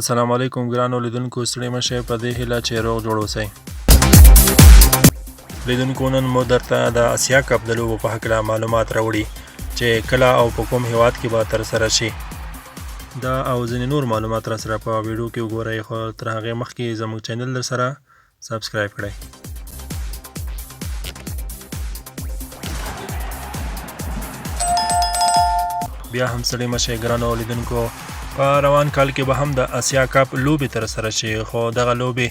السلام علیکم ګرانو لیدونکو، ستړي مه شئ په دې هیله چې روغ جوړ اوسئ. لیدونکو، نن مو درته د اسیا کپ د لوبو په هکله معلومات راوړي چې کله او په کوم هیواد کې به ترسره شي. دا او ځینې نور معلومات را سره په ویډیو کې وګورئ، خو تر هغې مخکې زموږ چینل در سره سبسکرایب کړئ. بیا هم ستړي مه شئ ګرانو لیدونکو، په روان کال کې به هم د اسیا کپ لوبې ترسره شي، خو دغه لوبې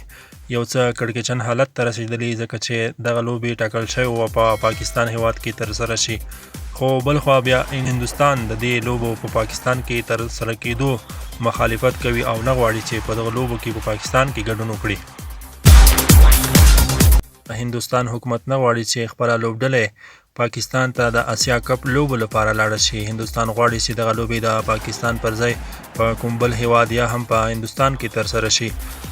یو څه کړکېچن حالت ته رسېدلي، ځکه چې دغه لوبې ټاکل شوې وه په پاکستان هیواد کې ترسره شي. خو بل خوا بیا هندوستان د دې لوبو په پاکستان کې ترسره کېدو مخالفت کوي او نه غواړي چې په دغه لوبو کې په پاکستان کې ګډون وکړي. هندوستان حکومت نه غواړي چې خپله لوبډله پاکستان ته د اسیا کپ لوبو لپاره لاړه شي. هندوستان غواړي چې دغه لوبې د پاکستان پر ځای په کوم بل هیواد یا هم په هندوستان کې ترسره شي.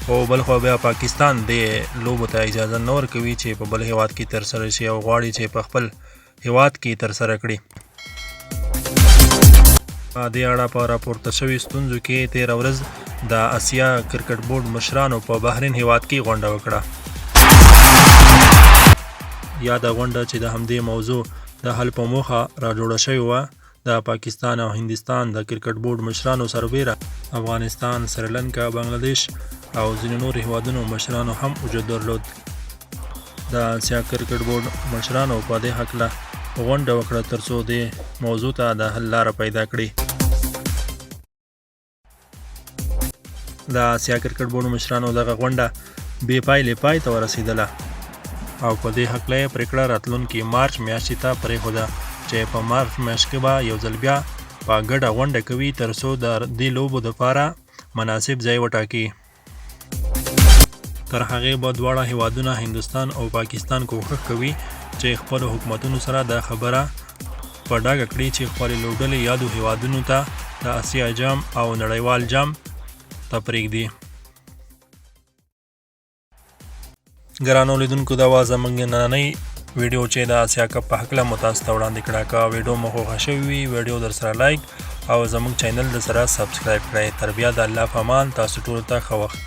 خو بل خوا بیا پاکستان دې لوبو ته اجازه نه ورکوي چې په بل هیواد کې ترسره شي او غواړي چې په خپل هیواد کې ترسره کړي. په دې اړه په راپورته شوي ستونزو کې تېره ورځ د اسیا کرکټ بورډ مشرانو په بحرین هیواد کې غونډه وکړه. یاده غونډه چې د همدې موضوع د حل په موخه را جوړه شوې وه، د پاکستان او هندوستان د کرکټ بورډ مشرانو سربیره افغانستان، سریلانکا، بنګلادیش او ځینو نورو هیوادونو مشرانو هم وجود درلود. د اسیا کرکټ بورډ مشرانو په دې هکله غونډه وکړه ترڅو دې موضوع ته د حل لاره پیدا کړي. د اسیا کرکټ بورډ مشرانو دغه غونډه بې پایلې پای ته ورسېدله او په دې هکله یې پرېکړه راتلونکي مارچ میاشتې ته پرېښوده چې په مارچ میاشت کې به یو ځل بیا په ګډه غونډه کوي ترڅو د دې لوبو دپاره مناسب ځای وټاکي. تر هغې به دواړه هیوادونه هندوستان او پاکستان کوښښ کوي چې خپلو حکومتونو سره دا خبره په ډاګه کړي چې خپلې لوبډلې یادو هیوادونو ته د اسیا جام او نړیوال جام ته پرېږدي. ګرانو لیدونکو، دا وه زموږ نننۍ ویډیو چې د اسیا کپ په هکله مو تاسو ته وړاندې کړه. که ویډیو مو خوښه شوې وي، ویډیو در سره لایک او زموږ چینل در سره سبسکرایب کړئ. تر بیا د الله په امان، تاسو ټولو ته ښه وخت.